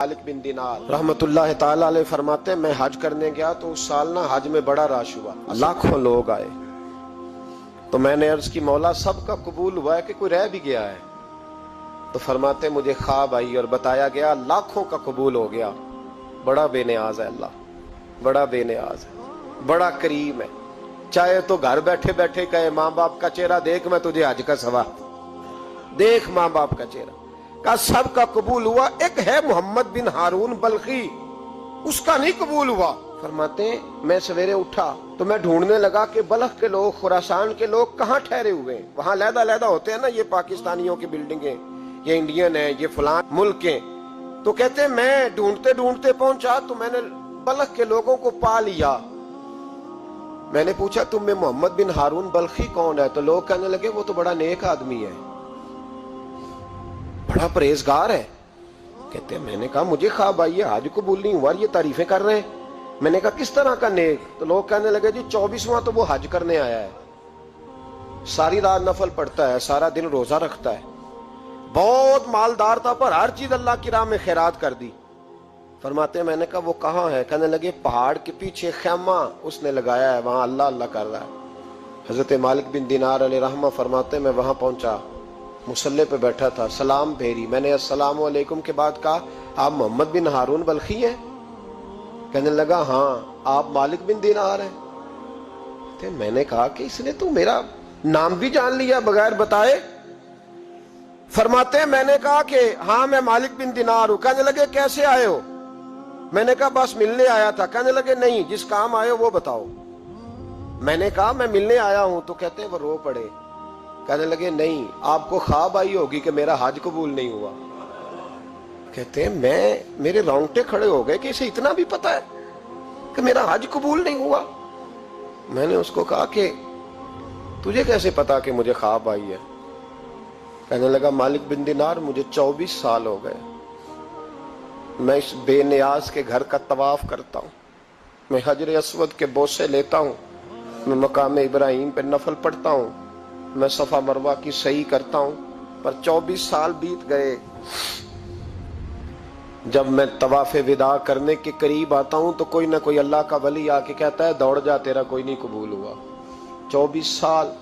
मालिक बिन दिनार रहमतुल्लाह ताला अलैह फरमाते हैं, मैं हज करने गया तो उस साल ना हज में बड़ा रश हुआ, लाखों लोग आए। तो मैंने अर्ज की, मौला सबका कबूल हुआ है कि कोई रह भी गया है? तो फरमाते मुझे ख्वाब आई और बताया गया लाखों का कबूल हो गया। बड़ा बेनियाज है अल्लाह, बड़ा बेनियाज है, बड़ा करीम है। चाहे तो घर बैठे बैठे कहे माँ बाप का चेहरा देख, मैं तुझे हज का सवाब देख, माँ बाप का चेहरा का सबका कबूल हुआ। एक है मोहम्मद बिन हारून बल्खी, उसका नहीं कबूल हुआ। फरमाते मैं सवेरे उठा तो मैं ढूंढने लगा कि बल्ख के लोग, खुरासान के लोग कहाँ ठहरे हुए हैं। वहां लहदा होते हैं ना, ये पाकिस्तानियों की बिल्डिंगें, ये इंडियन है, ये फलान मुल्क के। तो कहते मैं ढूंढते ढूंढते पहुंचा तो मैंने बल्ख के लोगों को पा लिया। मैंने पूछा तुम में मोहम्मद बिन हारून बल्खी कौन है? तो लोग कहने लगे वो तो बड़ा नेक आदमी है, बड़ा परहेजगार है। कहते हैं मैंने कहा मुझे ख्वाब आई है, हज कबूल नहीं हुआ, ये तारीफें कर रहे हैं। मैंने कहा किस तरह का नेक? तो लोग कहने लगे जी 24वां तो वो हज करने आया है, सारी रात नफल पढ़ता है, सारा दिन रोजा रखता है, बहुत मालदार था पर हर चीज अल्लाह की राह में खैरात कर दी। फरमाते मैंने कहा वो कहाँ है? कहने लगे पहाड़ के पीछे खैमा उसने लगाया है, वहां अल्लाह अल्लाह कर रहा है। हजरत मालिक बिन दिनार अलैहि रहमा फरमाते मैं वहां पहुंचा, मुसल्ले पे बैठा था, सलाम फेरी। मैंने अस्सलाम वालेकुम के बाद कहा आप मोहम्मद बिन हारून बल्खी हैं? कहने लगा हाँ। आप मालिक बिन दिनार हैं? तो मैंने कहा कि इसने तो मेरा नाम भी जान लिया बगैर बताए। फरमाते मैंने कहा कि हाँ मैं मालिक बिन दिनार हूं। कहने लगे कैसे आए हो? मैंने कहा बस मिलने आया था। कहने लगे नहीं, जिस काम आए हो वो बताओ। मैंने कहा मैं मिलने आया हूं। तो कहते हैं वो रो पड़े। कहने लगे नहीं, आपको ख्वाब आई होगी कि मेरा हज कबूल नहीं हुआ। कहते हैं मेरे रोंगटे खड़े हो गए कि इसे इतना भी पता है कि मेरा हज कबूल नहीं हुआ। मैंने उसको कहा कि तुझे कैसे पता कि मुझे ख्वाब आई है? कहने लगा मालिक बिन दिनार मुझे 24 साल हो गए, मैं इस बेनियाज के घर का तवाफ करता हूँ, मैं हजर अस्वद के बोसे लेता हूँ, मैं मकाम इब्राहिम पे नफल पढ़ता हूँ, मैं सफा मरवा की सही करता हूँ, पर 24 साल बीत गए। जब मैं तवाफ़े विदा करने के करीब आता हूँ तो कोई ना कोई अल्लाह का वली आके कहता है दौड़ जा, तेरा कोई नहीं कबूल हुआ। 24 साल।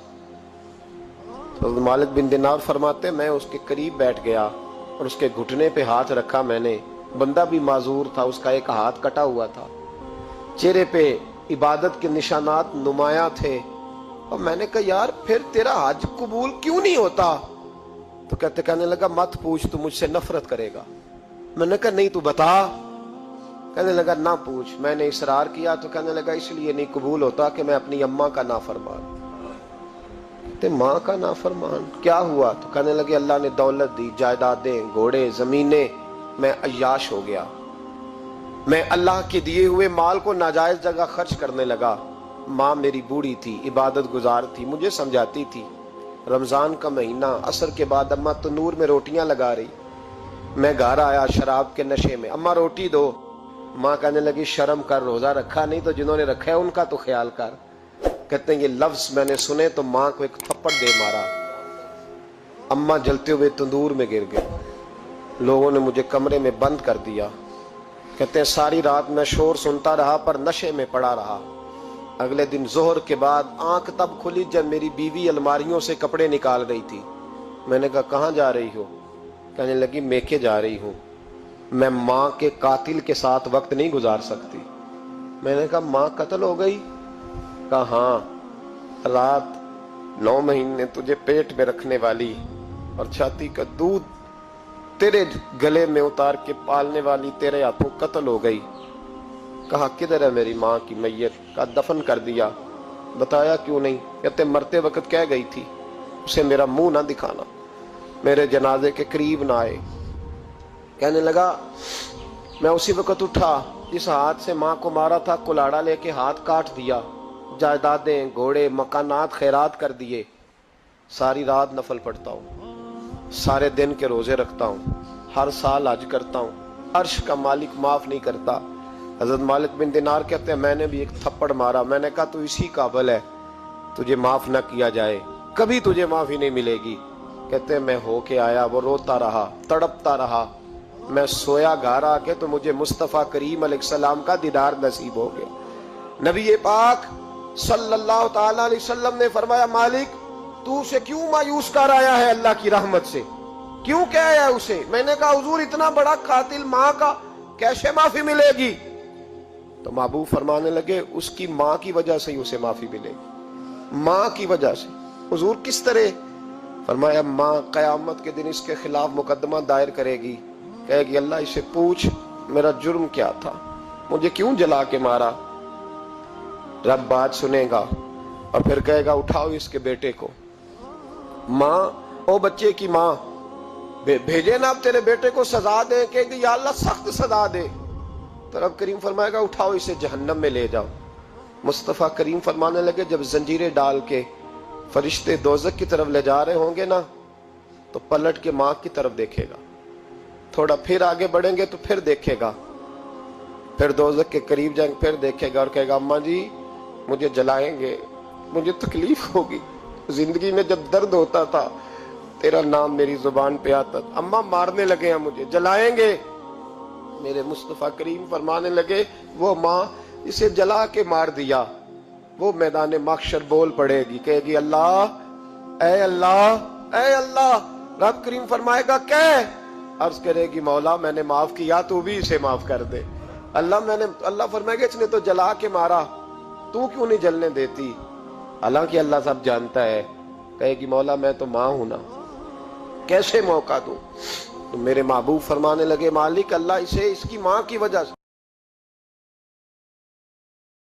तो मालिक बिन दिनार फरमाते मैं उसके करीब बैठ गया और उसके घुटने पे हाथ रखा मैंने। बंदा भी माजूर था, उसका एक हाथ कटा हुआ था, चेहरे पे इबादत के निशानात नुमाया थे। और मैंने कहा यार फिर तेरा हज कबूल क्यों नहीं होता? तो कहने लगा मत पूछ, तू मुझसे नफरत करेगा। मैंने कहा नहीं तू बता। कहने लगा ना पूछ। मैंने इसरार किया तो कहने लगा इसलिए नहीं कबूल होता कि मैं अपनी अम्मा का नाफरमान। कहते माँ का नाफरमान क्या हुआ? तो कहने लगे अल्लाह ने दौलत दी, जायदादें, घोड़े, जमीनें, मैं अय्याश हो गया, मैं अल्लाह के दिए हुए माल को नाजायज जगह खर्च करने लगा। माँ मेरी बूढ़ी थी, इबादत गुजार थी, मुझे समझाती थी। रमजान का महीना, असर के बाद अम्मा तंदूर में रोटियां लगा रही, मैं घर आया शराब के नशे में, अम्मा रोटी दो। माँ कहने लगी शर्म कर, रोजा रखा नहीं तो जिन्होंने रखा है उनका तो ख्याल कर। कहते हैं ये लफ्ज मैंने सुने तो माँ को एक थप्पड़ दे मारा। अम्मा जलते हुए तंदूर में गिर गए, लोगों ने मुझे कमरे में बंद कर दिया। कहते हैं सारी रात मैं शोर सुनता रहा पर नशे में पड़ा रहा। अगले दिन जोहर के बाद आंख तब खुली जब मेरी बीवी अलमारियों से कपड़े निकाल रही थी। मैंने कहा कहाँ जा रही हो? कहने लगी मेके जा रही हूँ, मैं माँ के कातिल के साथ वक्त नहीं गुजार सकती। मैंने कहा माँ कत्ल हो गई? कहा हाँ, रात 9 महीने तुझे पेट में रखने वाली और छाती का दूध तेरे गले में उतार के पालने वाली तेरे हाथों कत्ल हो गई। कहा किधर है मेरी माँ की मैयत? का दफन कर दिया। बताया क्यों नहीं? कहते मरते वक्त कह गई थी उसे मेरा मुंह ना दिखाना, मेरे जनाजे के करीब ना आए। कहने लगा मैं उसी वक्त उठा जिस हाथ से माँ को मारा था, कुलाड़ा लेके हाथ काट दिया, जायदादें, घोड़े, मकानात खैरात कर दिए। सारी रात नफल पढ़ता हूँ, सारे दिन के रोजे रखता हूँ, हर साल हज करता हूँ, अर्श का मालिक माफ नहीं करता। हजरत मालिक बिन दिनार कहते हैं मैंने भी एक थप्पड़ मारा। मैंने कहा तू इसी काबिल है, तुझे माफ न किया जाए, कभी तुझे माफी नहीं मिलेगी। कहते हैं मैं होके आया, वो रोता रहा, तड़पता रहा, میں سویا گھر آ کے تو مجھے مصطفیٰ کریم علیہ السلام کا دیدار نصیب ہو گیا۔ نبی پاک صلی اللہ تعالی علیہ وسلم نے فرمایا مالک تو اسے کیوں مایوس کر آیا ہے اللہ کی رحمت سے، کیوں کہہ آیا اسے؟ میں نے کہا حضور اتنا بڑا قاتل ماں کا کیسے معافی ملے گی؟ تو محبوب فرمانے لگے اس کی ماں کی وجہ سے ہی اسے معافی ملے گی، ماں کی وجہ سے۔ حضور کس طرح؟ فرمایا ماں قیامت کے دن اس کے خلاف مقدمہ دائر کرے گی، کہے گی اللہ اسے پوچھ میرا جرم کیا تھا، مجھے کیوں جلا کے مارا؟ رب بات سنے گا اور پھر کہے گا اٹھاؤ اس کے بیٹے کو۔ ماں او بچے کی ماں بھیجے نا اب تیرے بیٹے کو سزا دے، کہے گی یا اللہ سخت سزا دے، تو رب کریم فرمائے گا اٹھاؤ اسے جہنم میں لے جاؤ۔ مصطفیٰ کریم فرمانے لگے جب زنجیریں ڈال کے فرشتے دوزخ کی طرف لے جا رہے ہوں گے نا تو پلٹ کے ماں کی طرف دیکھے گا، تھوڑا پھر آگے بڑھیں گے تو پھر دیکھے گا، پھر دوزخ کے قریب جائیں گے پھر دیکھے گا اور کہے گا اماں جی مجھے جلائیں گے، مجھے تکلیف ہوگی، زندگی میں جب درد ہوتا تھا تیرا نام میری زبان پہ آتا تھا، اماں مارنے لگے ہیں مجھے، جلائیں گے۔ میرے مصطفیٰ کریم فرمانے لگے وہ ماں اسے جلا کے مار دیا وہ میدان محشر بول پڑے گی، کہے گی اللہ اے اللہ اے اللہ۔ رب کریم فرمائے گا کہہ، عرض کرے گی مولا میں نے معاف کیا تو بھی اسے معاف کر دے۔ اللہ فرمائے گا اس نے تو جلا کے مارا، تو کیوں نہیں جلنے دیتی؟ حالانکہ اللہ سب جانتا ہے، کہے گی مولا میں تو ماں ہوں نا، کیسے موقع دوں؟ تو میرے محبوب فرمانے لگے مالک اللہ اسے اس کی ماں کی وجہ سے